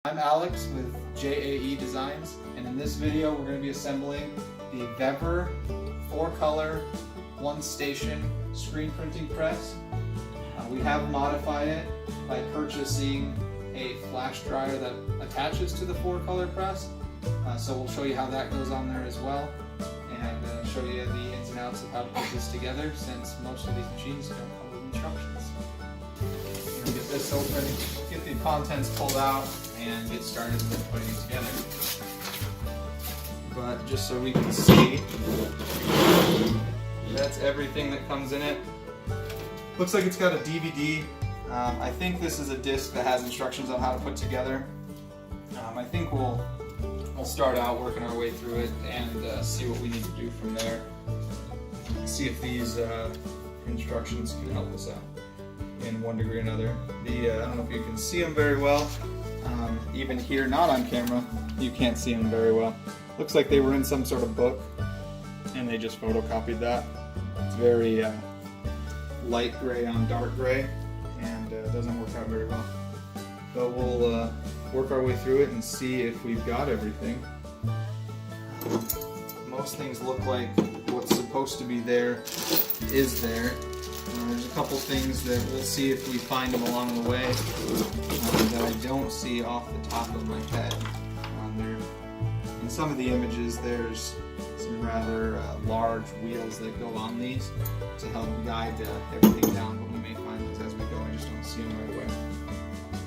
I'm Alex with JAE Designs, and in this video we're going to be assembling the Vevor 4-color, 1-station screen printing press. We have modified it by purchasing a flash dryer that attaches to the 4-color press, so we'll show you how that goes on there as well, and show you the ins and outs of how to put this together, since most of these machines don't come with instructions. Get this open, get the contents pulled out, and get started with putting it together. But just so we can see, that's everything that comes in it. Looks like it's got a DVD. I think this is a disc that has instructions on how to put together. I think we'll start out working our way through it and see what we need to do from there. See if these instructions can help us out in one degree or another. I don't know if you can see them very well. Even here, not on camera, you can't see them very well. Looks like they were in some sort of book and they just photocopied that. It's very light gray on dark gray, and doesn't work out very well. But we'll work our way through it and see if we've got everything. Most things look like what's supposed to be there is there. There's a couple things that we'll see if we find them along the way that I don't see off the top of my head. In some of the images there's some rather large wheels that go on these to help guide everything down, but we may find those as we go. I just don't see them right away.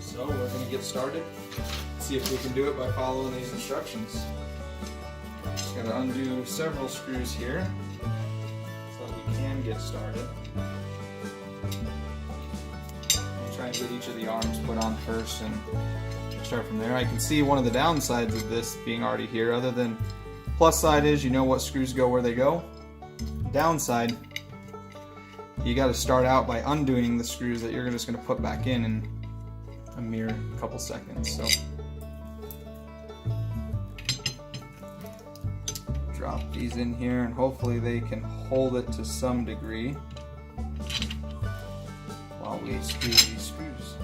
So we're going to get started, see if we can do it by following these instructions. Just got to undo several screws here so that we can get started. Try and get each of the arms put on first and start from there. I can see one of the downsides of this being already here, other than plus side is you know what screws go where they go. Downside, you got to start out by undoing the screws that you're just going to put back in a mere couple seconds. So drop these in here and hopefully they can hold it to some degree while we squeeze these screws.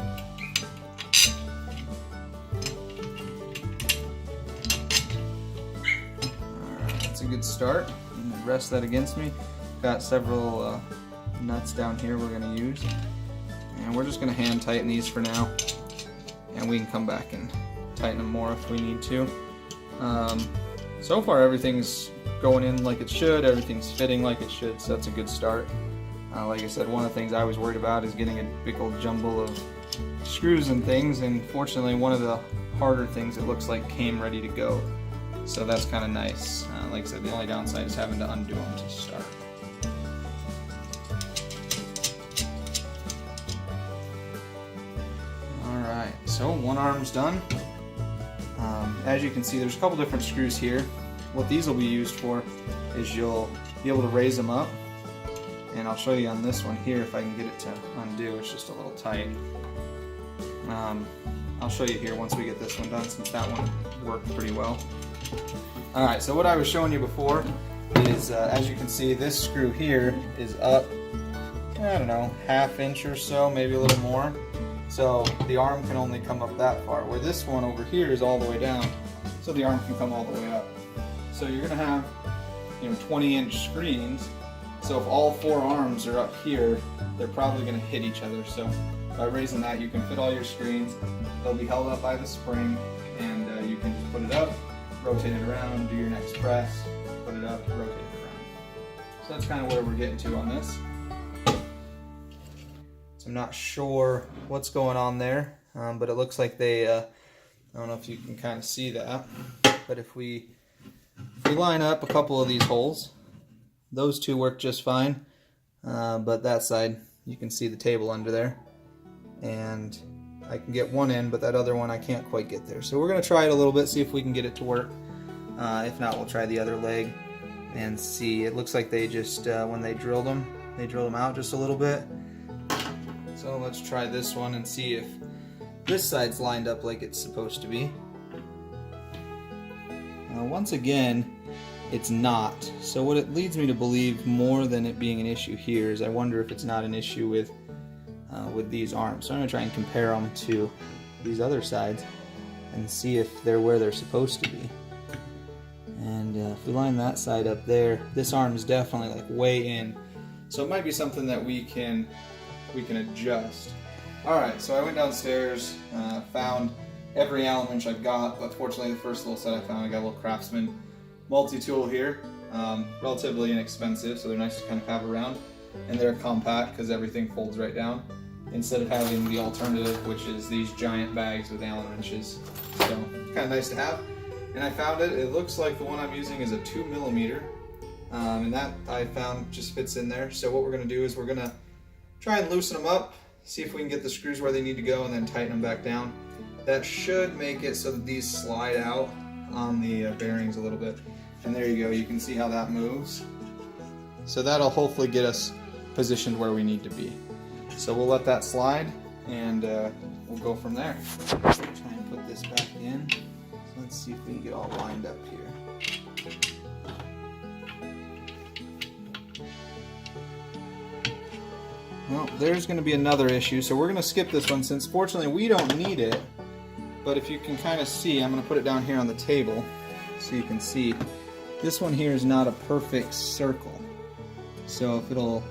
Alright, that's a good start. I'm going to rest that against me. Got several nuts down here we're going to use. And we're just going to hand tighten these for now. And we can come back and tighten them more if we need to. So far everything's going in like it should, everything's fitting like it should, so that's a good start. Like I said, one of the things I was worried about is getting a big old jumble of screws and things, and fortunately one of the harder things it looks like came ready to go. So that's kind of nice. Like I said, the only downside is having to undo them to start. Alright, so one arm's done. As you can see, there's a couple different screws here. What these will be used for is you'll be able to raise them up. And I'll show you on this one here if I can get it to undo. It's just a little tight. I'll show you here once we get this one done, since that one worked pretty well. Alright, so what I was showing you before is, as you can see, this screw here is up, I don't know, ½ inch or so, maybe a little more. So the arm can only come up that far, where this one over here is all the way down, so the arm can come all the way up. So you're going to have 20-inch screens. So if all 4 arms are up here, they're probably going to hit each other. So by raising that, you can fit all your screens. They'll be held up by the spring, and you can just put it up, rotate it around, do your next press, put it up, rotate it around. So that's kind of where we're getting to on this. So I'm not sure what's going on there, but it looks like they, I don't know if you can kind of see that, but if we line up a couple of these holes, those two work just fine, but that side, you can see the table under there, and I can get one in, but that other one I can't quite get there. So we're going to try it a little bit, see if we can get it to work. If not, we'll try the other leg and see. It looks like they just, when they drilled them out just a little bit. So let's try this one and see if this side's lined up like it's supposed to be. Once again, it's not. So what it leads me to believe, more than it being an issue here, is I wonder if it's not an issue with these arms. So I'm going to try and compare them to these other sides. and see if they're where they're supposed to be. And if we line that side up there, this arm is definitely like way in, so it might be something that we can adjust. Alright, so I went downstairs, found every Allen wrench I've got, but fortunately the first little set I found, I got a little Craftsman multi-tool here. Relatively inexpensive, so they're nice to kind of have around, and they're compact because everything folds right down, instead of having the alternative, which is these giant bags with Allen wrenches. So kind of nice to have. And I found it. It looks like the one I'm using is a 2mm, and that I found just fits in there. So what we're going to do is we're going to try and loosen them up, see if we can get the screws where they need to go, and then tighten them back down. That should make it so that these slide out on the bearings a little bit. And there you go, you can see how that moves. So that'll hopefully get us positioned where we need to be. So we'll let that slide, and we'll go from there. Try and put this back in. So let's see if we can get all lined up here. Well, there's going to be another issue, so we're going to skip this one since fortunately we don't need it. But if you can kind of see, I'm going to put it down here on the table so you can see. This one here is not a perfect circle. So if it'll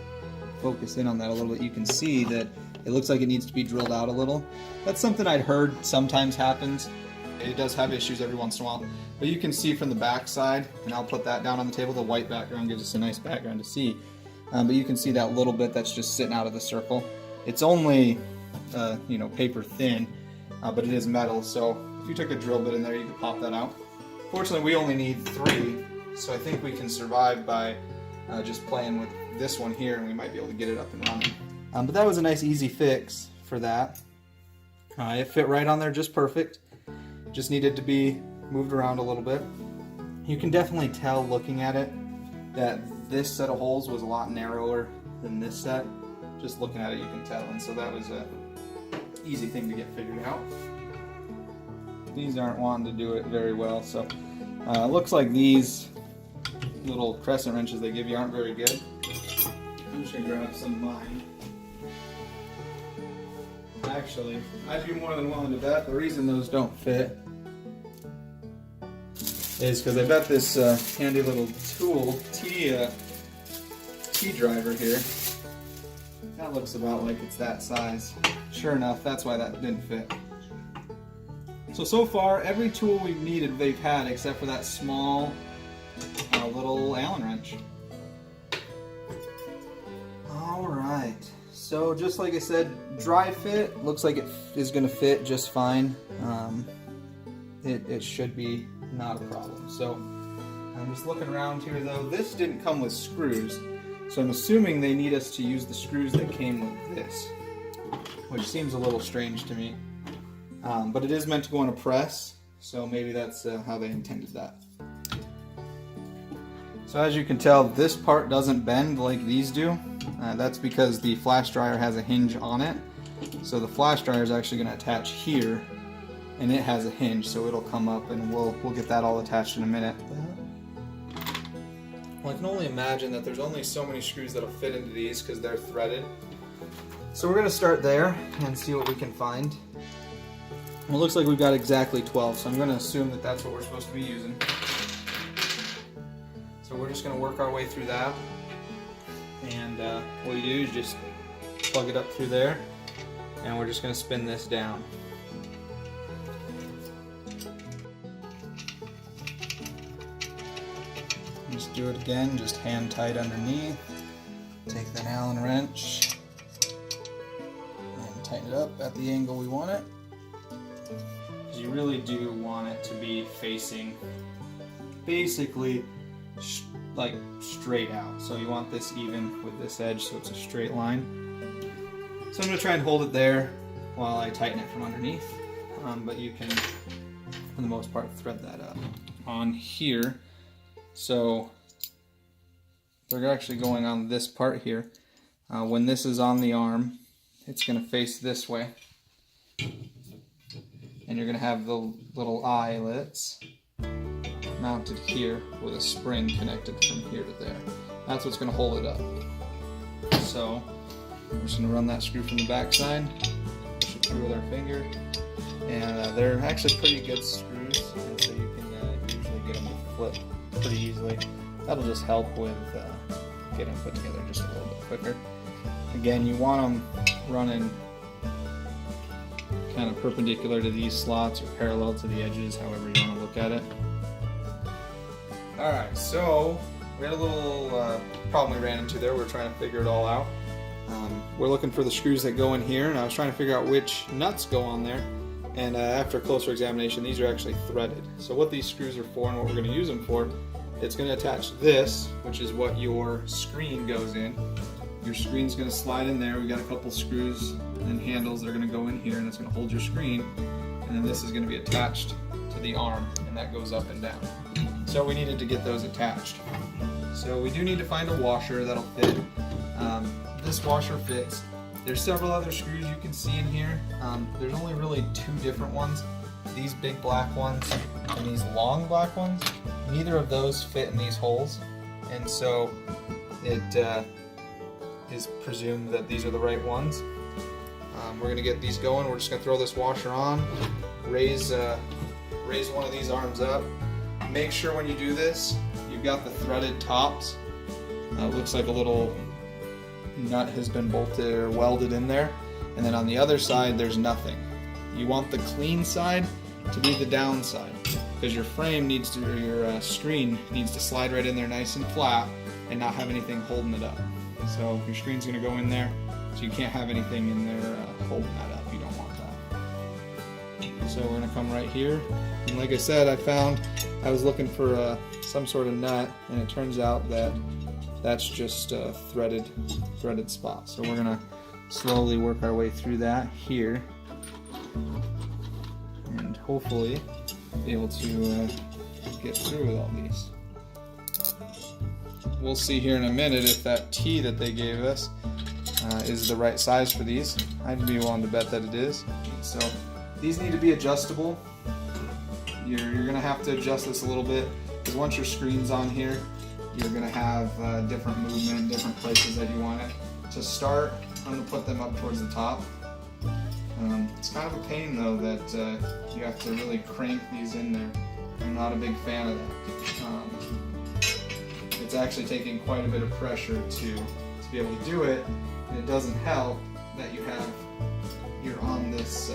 focus in on that a little bit, you can see that it looks like it needs to be drilled out a little. That's something I'd heard sometimes happens. It does have issues every once in a while. But you can see from the back side, and I'll put that down on the table. The white background gives us a nice background to see. But you can see that little bit that's just sitting out of the circle. It's only, paper thin, but it is metal. So if you took a drill bit in there, you could pop that out. Fortunately, we only need 3, so I think we can survive by just playing with this one here, and we might be able to get it up and running. But that was a nice easy fix for that. It fit right on there just perfect. Just needed to be moved around a little bit. You can definitely tell looking at it that this set of holes was a lot narrower than this set. Just looking at it, you can tell, and so that was a easy thing to get figured out. These aren't wanting to do it very well, so it looks like these little crescent wrenches they give you aren't very good. I'm just going to grab some of mine. Actually, I'd be more than willing to bet the reason those don't fit is because I bet this handy little tool, T-driver here, that looks about like it's that size. Sure enough, that's why that didn't fit. So far, every tool we've needed they've had except for that small little Allen wrench. Alright, so just like I said, dry fit, looks like it is going to fit just fine. It should be not a problem. So I'm just looking around here though. This didn't come with screws, so I'm assuming they need us to use the screws that came with this, which seems a little strange to me. But it is meant to go on a press, so maybe that's how they intended that. So as you can tell, this part doesn't bend like these do. That's because the flash dryer has a hinge on it. So the flash dryer is actually going to attach here, and it has a hinge, so it'll come up, and we'll get that all attached in a minute. Well, I can only imagine that there's only so many screws that'll fit into these because they're threaded. So we're going to start there and see what we can find. Well, it looks like we've got exactly 12, so I'm going to assume that that's what we're supposed to be using. So we're just going to work our way through that, and what you do is just plug it up through there, and we're just going to spin this down. Just do it again, just hand tight underneath. Take that Allen wrench and tighten it up at the angle we want it. You really do want it to be facing basically like straight out. So you want this even with this edge so it's a straight line. So I'm going to try and hold it there while I tighten it from underneath. But you can, for the most part, thread that up on here. So they're actually going on this part here. When this is on the arm, it's going to face this way. And you're going to have the little eyelets mounted here with a spring connected from here to there. That's what's going to hold it up. So we're just going to run that screw from the back side, push it through with our finger, and they're actually pretty good screws, and so you can usually get them to flip pretty easily. That'll just help with getting them put together just a little bit quicker. Again, you want them running kind of perpendicular to these slots or parallel to the edges, however you want to look at it. Alright, so we had a little problem we ran into there. We were trying to figure it all out. We're looking for the screws that go in here, and I was trying to figure out which nuts go on there. And after a closer examination, these are actually threaded. So what these screws are for and what we're going to use them for, it's going to attach this, which is what your screen goes in. Your screen's going to slide in there. We got a couple screws and handles that are going to go in here, and it's going to hold your screen. And then this is going to be attached to the arm, and that goes up and down. So we needed to get those attached. So we do need to find a washer that'll fit. This washer fits. There's several other screws you can see in here. There's only really two different ones. These big black ones and these long black ones. Neither of those fit in these holes, and so it is presumed that these are the right ones. We're going to get these going. We're just going to throw this washer on, raise one of these arms up. Make sure when you do this, you've got the threaded tops. It looks like a little nut has been bolted or welded in there, and then on the other side there's nothing. You want the clean side to be the down side, because your frame needs to, or your screen needs to slide right in there nice and flat and not have anything holding it up. So your screen's going to go in there, so you can't have anything in there holding that up. You don't want that. So we're going to come right here, and like I said, I was looking for some sort of nut, and it turns out that that's just a threaded spot. So we're going to slowly work our way through that here, and hopefully be able to get through with all these. We'll see here in a minute if that T that they gave us is the right size for these. I'd be willing to bet that it is. So these need to be adjustable. You're going to have to adjust this a little bit, because once your screen's on here, you're going to have different movement, different places that you want it. To start, I'm going to put them up towards the top. It's kind of a pain though that you have to really crank these in there. I'm not a big fan of that. It's actually taking quite a bit of pressure to be able to do it, and it doesn't help that you're on this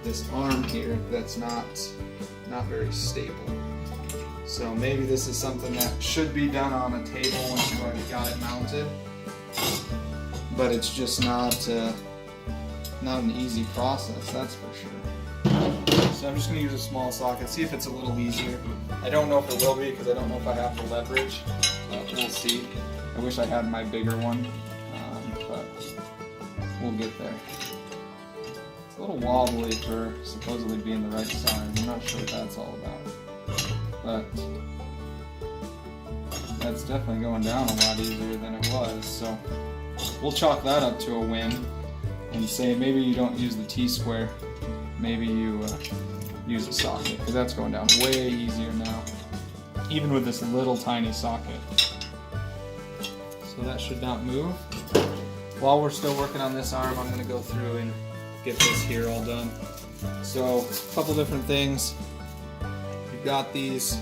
this arm here that's not very stable. So maybe this is something that should be done on a table once you've already got it mounted, but it's just not an easy process, that's for sure. So I'm just going to use a small socket, see if it's a little easier. I don't know if it will be, because I don't know if I have the leverage. We'll see. I wish I had my bigger one, but we'll get there. It's a little wobbly for supposedly being the right size. I'm not sure what that's all about. But that's definitely going down a lot easier than it was, so we'll chalk that up to a win and say maybe you don't use the T-square, maybe you use a socket, because that's going down way easier now, even with this little tiny socket. So that should not move. While we're still working on this arm, I'm going to go through and get this here all done. So a couple different things. You've got these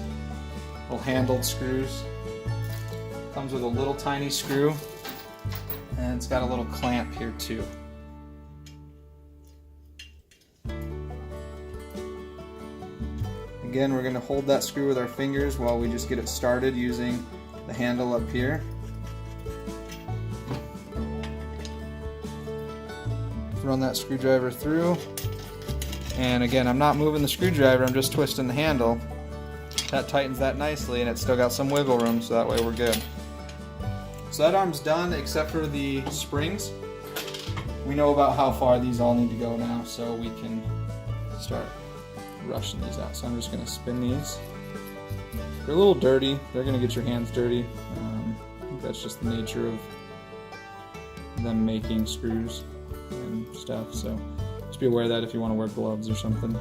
little handled screws. Comes with a little tiny screw, and it's got a little clamp here too. Again, we're going to hold that screw with our fingers while we just get it started using the handle up here. Run that screwdriver through, and again, I'm not moving the screwdriver, I'm just twisting the handle. That tightens that nicely, and it's still got some wiggle room, so that way we're good. So that arm's done except for the springs. We know about how far these all need to go now, so we can start rushing these out. So I'm just going to spin these. They're a little dirty, they're going to get your hands dirty. I think that's just the nature of them making screws and stuff, so just be aware of that if you want to wear gloves or something.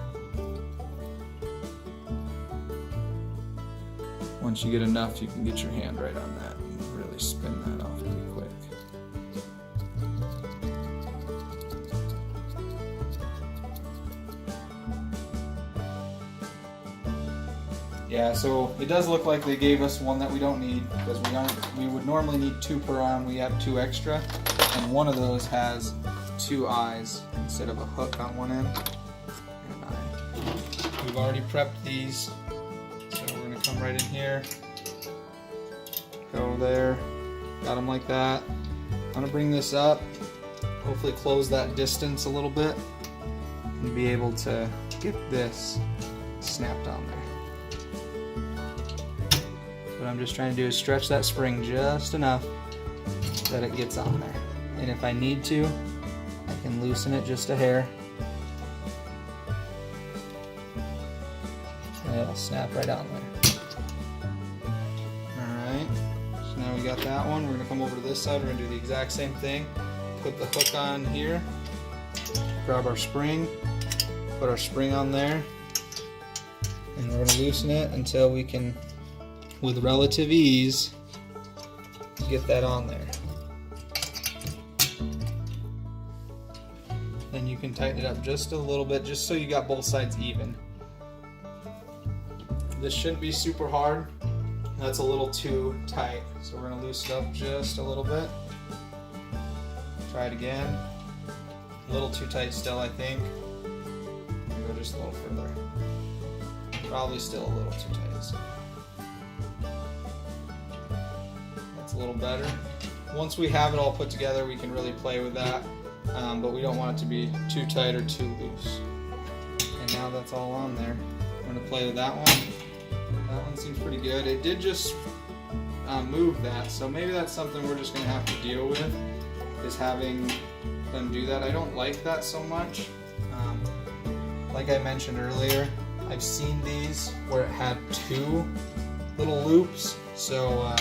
Once you get enough, you can get your hand right on that and really spin that off pretty quick. Yeah, so it does look like they gave us one that we don't need, because we would normally need 2 per arm. We have 2 extra, and one of those has 2 eyes instead of a hook on one end. And we've already prepped these, so we're going to come right in here, go there, got them like that. I'm going to bring this up, hopefully close that distance a little bit, and be able to get this snapped on there. What I'm just trying to do is stretch that spring just enough that it gets on there. And if I need to, I can loosen it just a hair. And it'll snap right on there. Alright, so now we got that one. We're going to come over to this side. We're going to do the exact same thing. Put the hook on here. Grab our spring. Put our spring on there. And we're going to loosen it until we can, with relative ease, get that on there. Then you can tighten it up just a little bit, just so you got both sides even. This shouldn't be super hard. That's a little too tight, so we're going to loosen it up just a little bit. Try it again. A little too tight still, I think. Go just a little further. Probably still a little too tight. So. That's a little better. Once we have it all put together, we can really play with that, but we don't want it to be too tight or too loose. And now that's all on there. I'm going to play with that one. That one seems pretty good. It did just move that, so maybe that's something we're just going to have to deal with, is having them do that. I don't like that so much. Like I mentioned earlier, I've seen these where it had 2 little loops, so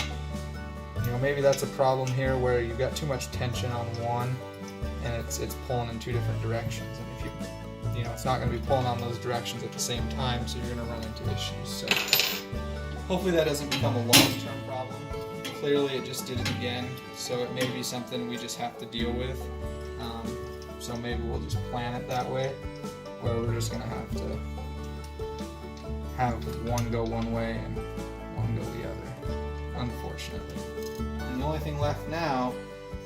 you know, maybe that's a problem here where you've got too much tension on one and it's pulling in 2 different directions, and if you know, it's not going to be pulling on those directions at the same time, so you're going to run into issues. So hopefully that doesn't become a long-term problem. Clearly it just did it again, so it may be something we just have to deal with. So maybe we'll just plan it that way, where we're just going to have one go one way and one go the other, unfortunately. And the only thing left now,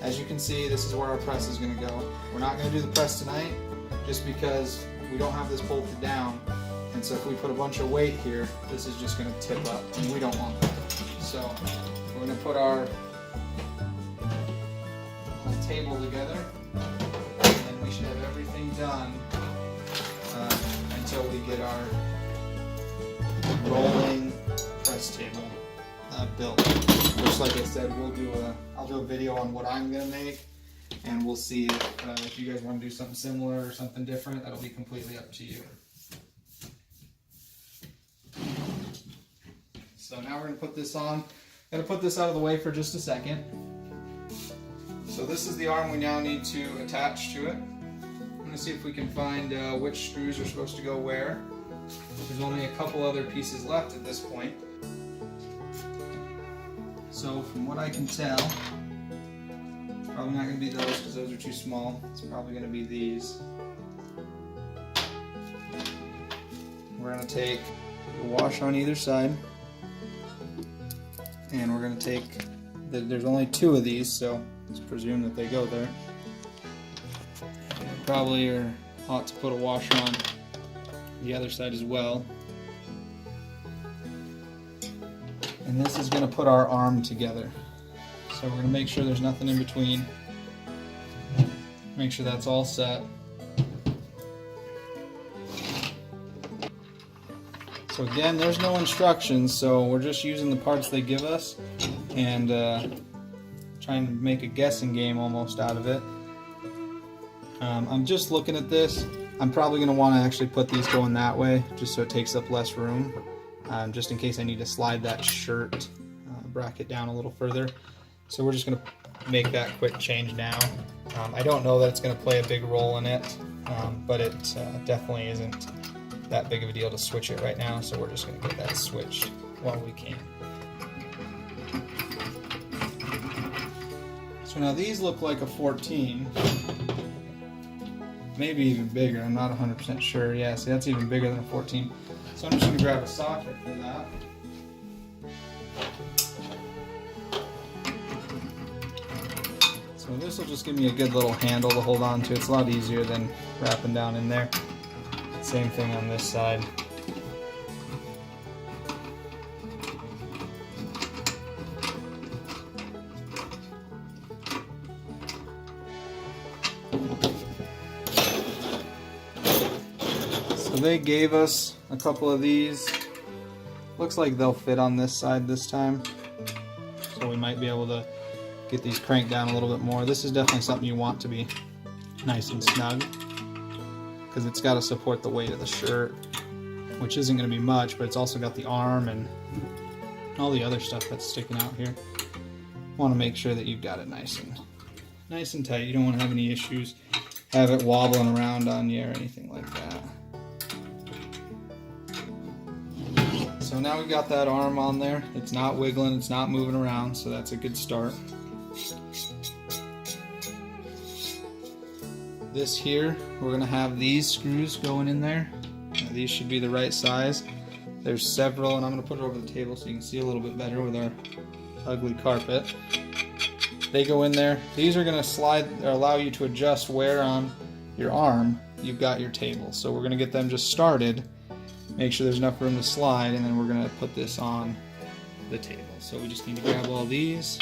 as you can see, this is where our press is going to go. We're not going to do the press tonight, just because we don't have this bolted down, and so if we put a bunch of weight here, this is just going to tip up, and we don't want that. So we're going to put our table together, and then we should have everything done until we get our rolling press table built. Just like I said, I'll do a video on what I'm going to make, and we'll see if you guys want to do something similar or something different. That'll be completely up to you. So now we're going to put this on. I'm going to put this out of the way for just a second. So this is the arm we now need to attach to it. I'm going to see if we can find which screws are supposed to go where. There's only a couple other pieces left at this point. So from what I can tell, it's probably not going to be those because those are too small. It's probably going to be these. We're going to take the wash on either side, and we're going to take, there's only 2 of these, so let's presume that they go there. Probably ought to put a washer on the other side as well. And this is going to put our arm together. So we're going to make sure there's nothing in between. Make sure that's all set. So again, there's no instructions, so we're just using the parts they give us and trying to make a guessing game almost out of it. I'm just looking at this. I'm probably going to want to actually put these going that way, just so it takes up less room, just in case I need to slide that shirt bracket down a little further. So we're just going to make that quick change now. I don't know that it's going to play a big role in it, but it definitely isn't that big of a deal to switch it right now, so we're just going to get that switched while we can. So now these look like a 14. maybe even bigger. I'm not 100% sure. Yeah, see, that's even bigger than a 14. So I'm just going to grab a socket for that. So this will just give me a good little handle to hold on to. It's a lot easier than wrapping down in there. Same thing on this side. So they gave us a couple of these. Looks like they'll fit on this side this time. So we might be able to get these cranked down a little bit more. This is definitely something you want to be nice and snug, because it's got to support the weight of the shirt, which isn't going to be much, but it's also got the arm and all the other stuff that's sticking out here. Want to make sure that you've got it nice and tight. You don't want to have any issues, have it wobbling around on you or anything like that. So now we've got that arm on there. It's not wiggling, it's not moving around, so that's a good start. This here, we're going to have these screws going in there. Now, these should be the right size. There's several, and I'm going to put it over the table so you can see a little bit better with our ugly carpet. They go in there. These are going to slide or allow you to adjust where on your arm you've got your table. So we're going to get them just started, make sure there's enough room to slide, and then we're going to put this on the table. So we just need to grab all these.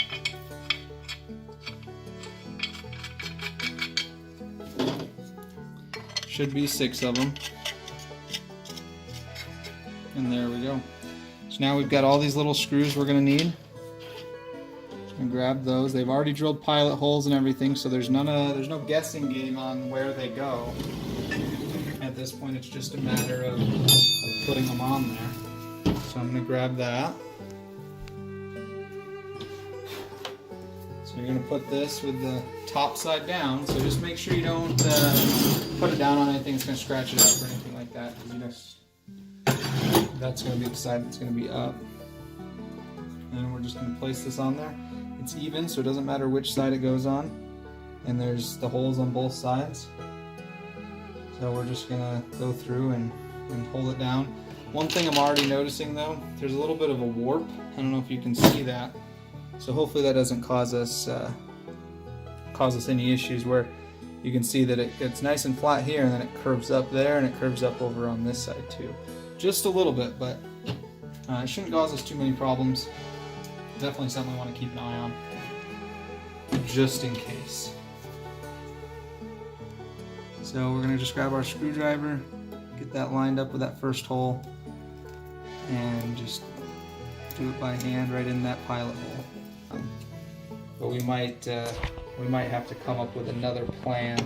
Should be 6 of them. And there we go. So now we've got all these little screws we're going to need. And grab those. They've already drilled pilot holes and everything, so there's no guessing game on where they go. At this point, it's just a matter of putting them on there. So I'm going to grab that. So you're going to put this with the top side down, so just make sure you don't put it down on anything that's going to scratch it up or anything like that, because that's going to be the side that's going to be up. And we're just going to place this on there. It's even, so it doesn't matter which side it goes on, and there's the holes on both sides. So we're just going to go through and hold it down. One thing I'm already noticing though, there's a little bit of a warp. I don't know if you can see that. So hopefully that doesn't cause us any issues, where you can see that it gets nice and flat here, and then it curves up there, and it curves up over on this side too. Just a little bit, but it shouldn't cause us too many problems. Definitely something I want to keep an eye on, just in case. So we're going to just grab our screwdriver, get that lined up with that first hole, and just do it by hand right in that pilot hole. But we might have to come up with another plan,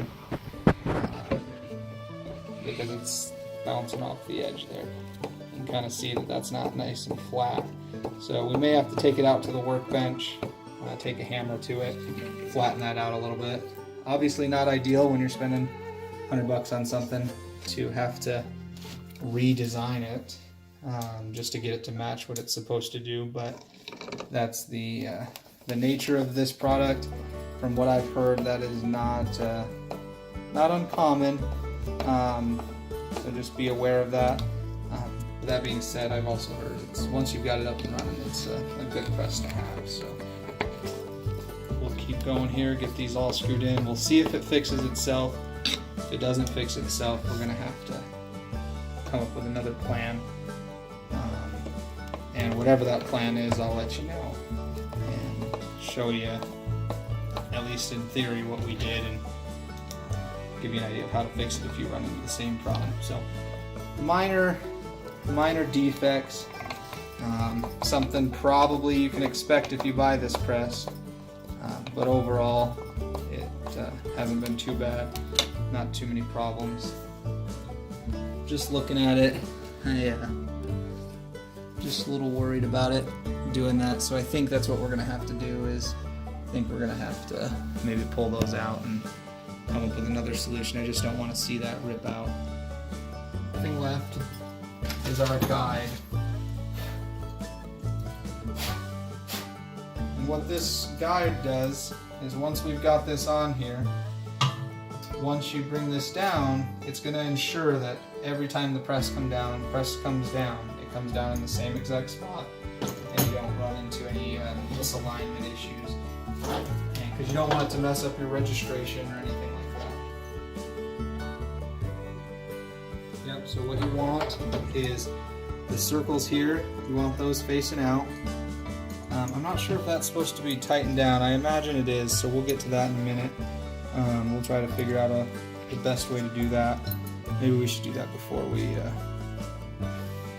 because it's bouncing off the edge there. You can kind of see that that's not nice and flat. So we may have to take it out to the workbench, take a hammer to it, flatten that out a little bit. Obviously not ideal when you're spending $100 on something to have to redesign it just to get it to match what it's supposed to do, but that's the nature of this product. From what I've heard, that is not uncommon, so just be aware of that. With that being said, I've also heard once you've got it up and running, it's a good press to have. So we'll keep going here, get these all screwed in. We'll see if it fixes itself. If it doesn't fix itself, we're going to have to come up with another plan. And whatever that plan is, I'll let you know and show you, at least in theory, what we did, and give you an idea of how to fix it if you run into the same problem. So minor defects, something probably you can expect if you buy this press, but overall it hasn't been too bad, not too many problems. Just looking at it, just a little worried about it doing that, so I think that's what we're going to have to do. Is I think we're going to have to maybe pull those out and come up with another solution. I just don't want to see that rip out. The thing left is our guide. And what this guide does is, once we've got this on here, once you bring this down, it's going to ensure that every time the press comes down, it comes down in the same exact spot, and you don't run into any misalignment issues. Because you don't want it to mess up your registration or anything like that. Yep, so what you want is the circles here, you want those facing out. I'm not sure if that's supposed to be tightened down. I imagine it is, so we'll get to that in a minute. We'll try to figure out the best way to do that. Maybe we should do that before we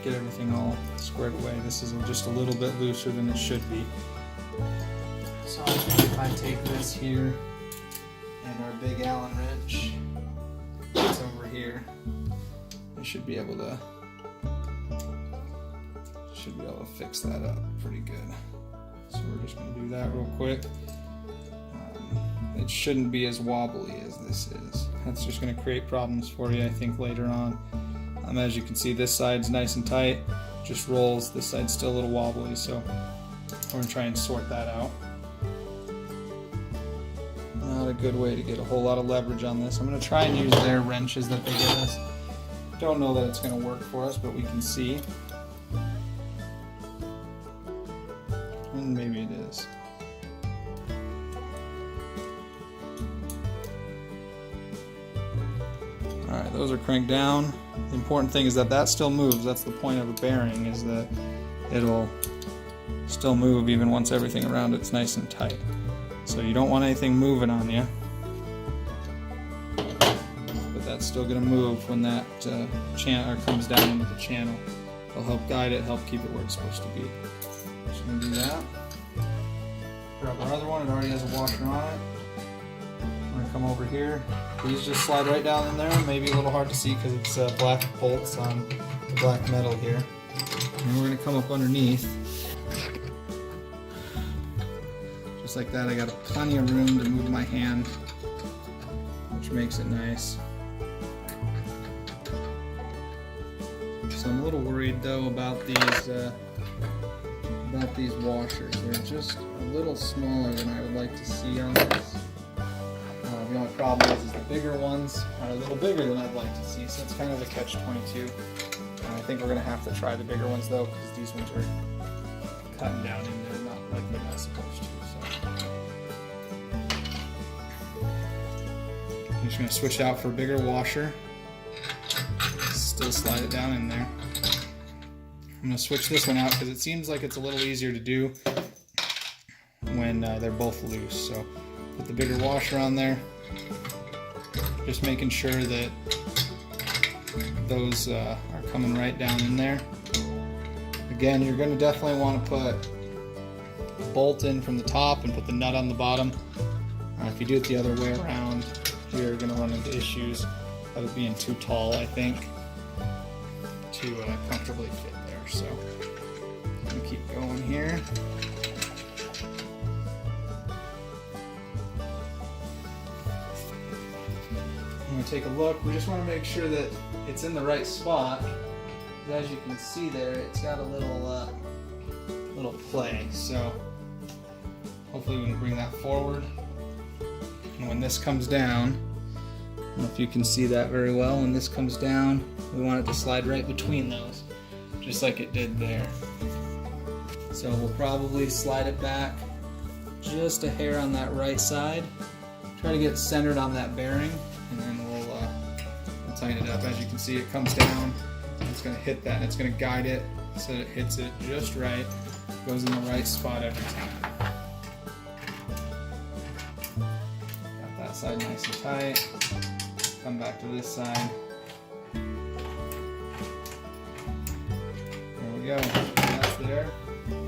get everything all squared away. This is just a little bit looser than it should be. So I think if I take this here and our big Allen wrench, it's over here, I should be able to fix that up pretty good. So we're just going to do that real quick. It shouldn't be as wobbly as this is. That's just going to create problems for you, I think, later on. As you can see, this side's nice and tight, just rolls. This side's still a little wobbly, so we're going to try and sort that out. Not a good way to get a whole lot of leverage on this. I'm going to try and use their wrenches that they give us. Don't know that it's going to work for us, but we can see. And maybe it is. Alright, those are cranked down. The important thing is that that still moves. That's the point of a bearing, is that it'll still move even once everything around it's nice and tight. So you don't want anything moving on you. But that's still going to move when that comes down into the channel. It'll help guide it, help keep it where it's supposed to be. Just going to do that. Grab our other one, it already has a washer on it. I'm going to come over here. These just slide right down in there. Maybe a little hard to see because it's black bolts on the black metal here. And we're going to come up underneath. Just like that. I got plenty of room to move my hand, which makes it nice. So I'm a little worried though about these washers. They're just a little smaller than I would like to see on this. The only problem is the bigger ones are a little bigger than I'd like to see, so it's kind of a catch-22. I think we're going to have to try the bigger ones though, because these ones are cutting down in there, not like they're not supposed to. So I'm just going to switch out for a bigger washer. Still slide it down in there. I'm going to switch this one out because it seems like it's a little easier to do when they're both loose. So put the bigger washer on there. Just making sure that those are coming right down in there. Again, you're going to definitely want to put a bolt in from the top and put the nut on the bottom. If you do it the other way around, you're going to run into issues of it being too tall, I think, to comfortably fit there. So I'm going to keep going here. I'm going to take a look. We just want to make sure that it's in the right spot. As you can see there, it's got a little play. So hopefully we can bring that forward. And when this comes down, I don't know if you can see that very well. When this comes down, we want it to slide right between those, just like it did there. So we'll probably slide it back just a hair on that right side. Try to get centered on that bearing, and then we'll tighten it up. As you can see, it comes down, and it's going to hit that, and it's going to guide it so that it hits it just right, goes in the right spot every time. Got that side nice and tight. Come back to this side. There we go. That's there.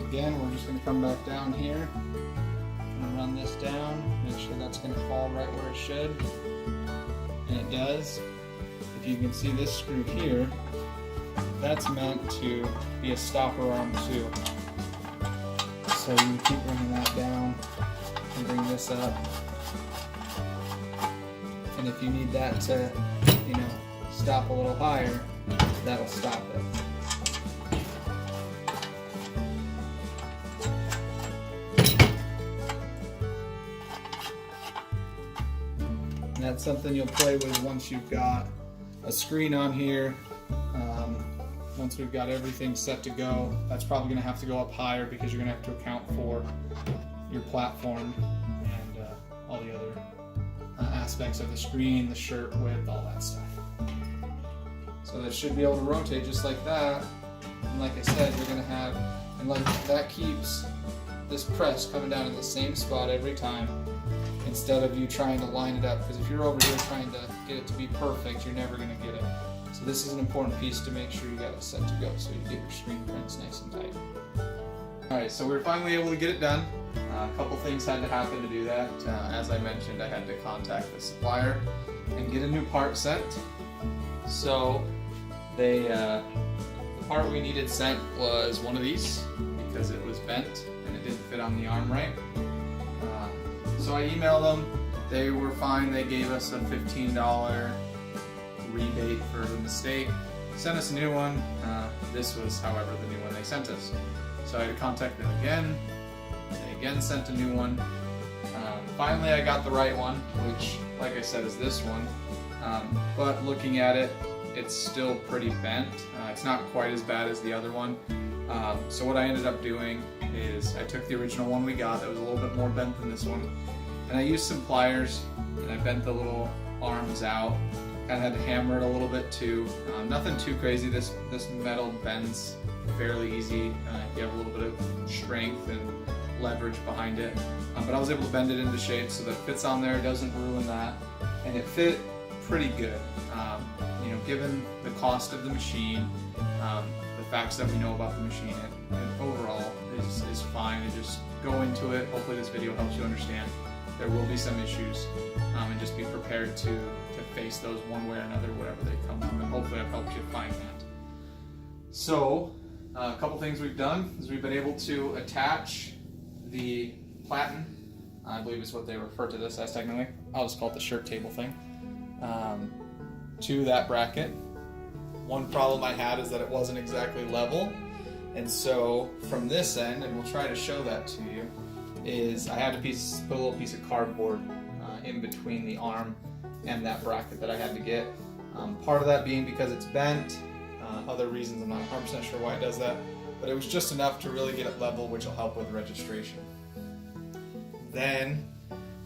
Again, we're just going to come back down here. I'm going to run this down, make sure that's going to fall right where it should. And it does. If you can see this screw here, that's meant to be a stopper arm too. So you can keep bringing that down and bring this up. And if you need that to, stop a little higher, that'll stop it. And that That's something you'll play with once you've got a screen on here. Once we've got everything set to go, that's probably going to have to go up higher because you're going to have to account for your platform and all the other aspects of the screen, the shirt width, all that stuff. So that should be able to rotate just like that. And like I said, you're going to have, and like that keeps this press coming down in the same spot every time, instead of you trying to line it up, because if you're over here trying to get it to be perfect, you're never going to get it. So this is an important piece to make sure you got it set to go, so you get your screen prints nice and tight. Alright, so we were finally able to get it done. A couple things had to happen to do that. As I mentioned, I had to contact the supplier and get a new part sent. So the part we needed sent was one of these, because it was bent and it didn't fit on the arm right. So I emailed them. They were fine. They gave us a $15 rebate for the mistake. Sent us a new one. This was, however, the new one they sent us. So I had to contact them again. They again sent a new one. Finally, I got the right one, which, like I said, is this one. But looking at it, it's still pretty bent. It's not quite as bad as the other one. So what I ended up doing is I took the original one we got that was a little bit more bent than this one, and I used some pliers and I bent the little arms out. Kind of had to hammer it a little bit too. Nothing too crazy. This metal bends fairly easy if you have a little bit of strength and leverage behind it. But I was able to bend it into shape so that it fits on there, doesn't ruin that, and it fit pretty good. You know, given the cost of the machine, the facts that we know about the machine, and overall is fine. And just go into it. Hopefully this video helps you understand. There will be some issues, and just be prepared to face those one way or another, whatever they come up, and hopefully I've helped you find that. So, a couple things we've done is we've been able to attach the platen, I believe is what they refer to this as technically, I'll just call it the shirt table thing, to that bracket. One problem I had is that it wasn't exactly level, and so from this end, and we'll try to show that to you, is I had to put a little piece of cardboard in between the arm and that bracket that I had to get. Part of that being because it's bent, other reasons I'm not 100% sure why it does that, but it was just enough to really get it level, which will help with registration. Then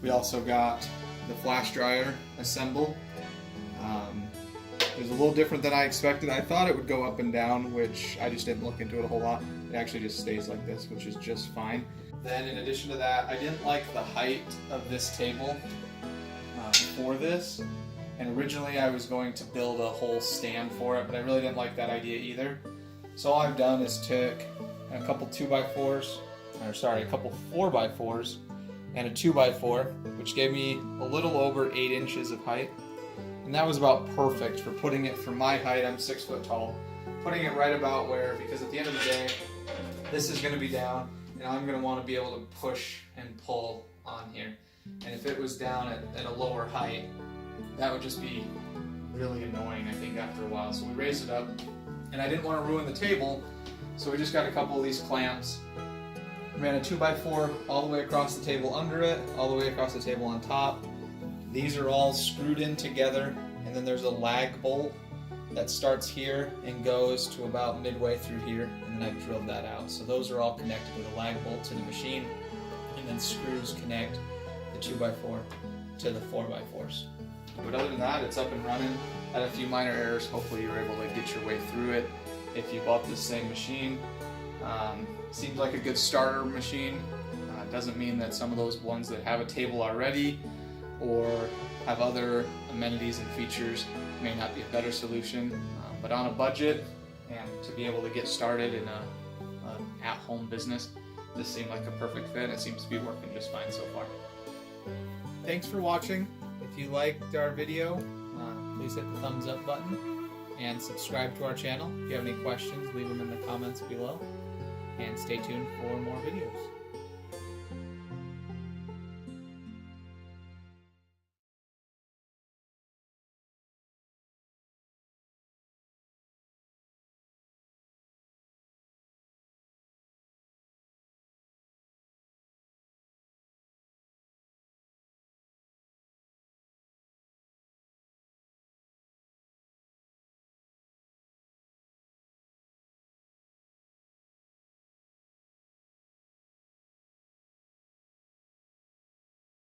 we also got the flash dryer assembled. It was a little different than I expected. I thought it would go up and down, which I just didn't look into it a whole lot. It actually just stays like this, which is just fine. Then in addition to that, I didn't like the height of this table for this, and originally I was going to build a whole stand for it, but I really didn't like that idea either. So all I've done is took a couple 2x4s, a couple 4x4s and a 2x4, which gave me a little over 8 inches of height, and that was about perfect for putting it, for my height. I'm 6 foot tall, putting it right about where, because at the end of the day this is going to be down and I'm going to want to be able to push and pull on here. And if it was down at a lower height, that would just be really annoying, I think, after a while. So we raised it up, and I didn't want to ruin the table, so we just got a couple of these clamps. Ran a 2x4 all the way across the table under it, all the way across the table on top. These are all screwed in together, and then there's a lag bolt that starts here and goes to about midway through here, and then I drilled that out. So those are all connected with a lag bolt to the machine, and then screws connect the 2x4 to the 4x4s. But other than that, it's up and running. Had a few minor errors. Hopefully you were able to get your way through it if you bought this same machine. Seems like a good starter machine. Doesn't mean that some of those ones that have a table already or have other amenities and features may not be a better solution. But on a budget and to be able to get started in an at-home business, this seemed like a perfect fit. It seems to be working just fine so far. Thanks for watching. If you liked our video, please hit the thumbs up button and subscribe to our channel. If you have any questions, leave them in the comments below, and stay tuned for more videos.